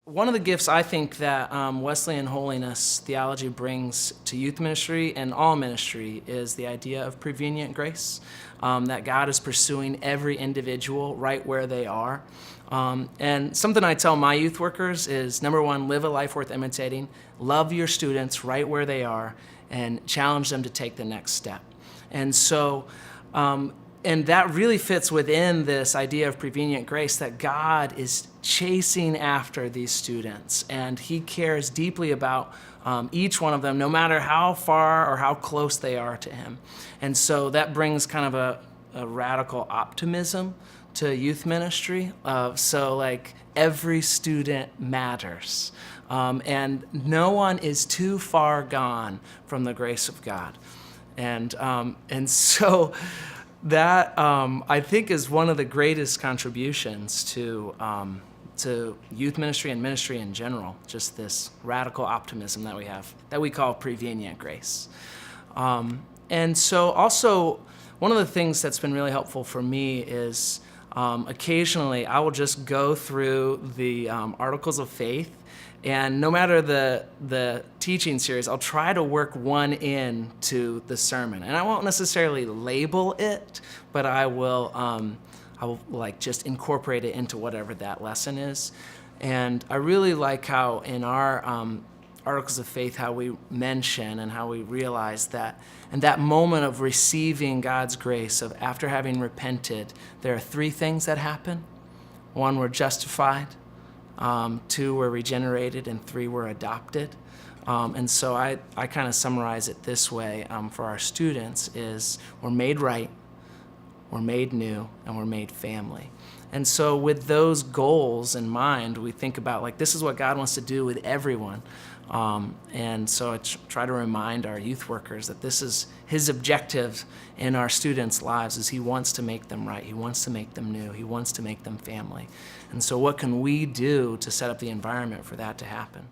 One of the gifts I think that Wesleyan holiness theology brings to youth ministry and all ministry is the idea of prevenient grace, that God is pursuing every individual right where they are. And something I tell my youth workers is, number one, live a life worth imitating, love your students right where they are, and challenge them to take the next step. And so, and that really fits within this idea of prevenient grace, that God is chasing after these students, and He cares deeply about each one of them, no matter how far or how close they are to Him. And so that brings kind of a radical optimism to youth ministry. So like every student matters, and no one is too far gone from the grace of God. And so that I think is one of the greatest contributions to youth ministry and ministry in general, just this radical optimism that we have, that we call prevenient grace. And so also, one of the things that's been really helpful for me is occasionally I will just go through the Articles of Faith, and no matter the teaching series, I'll try to work one in to the sermon. And I won't necessarily label it, but I will like just incorporate it into whatever that lesson is. And I really like how in our Articles of Faith, how we mention and how we realize that in that moment of receiving God's grace, of after having repented, there are three things that happen. One, we're justified. Two, we're regenerated, and three, we're adopted. And so I kind of summarize it this way for our students is we're made right, we're made new, and we're made family. And so with those goals in mind, we think about like this is what God wants to do with everyone. And so I try to remind our youth workers that this is His objective in our students' lives, is He wants to make them right, He wants to make them new, He wants to make them family. And so what can we do to set up the environment for that to happen?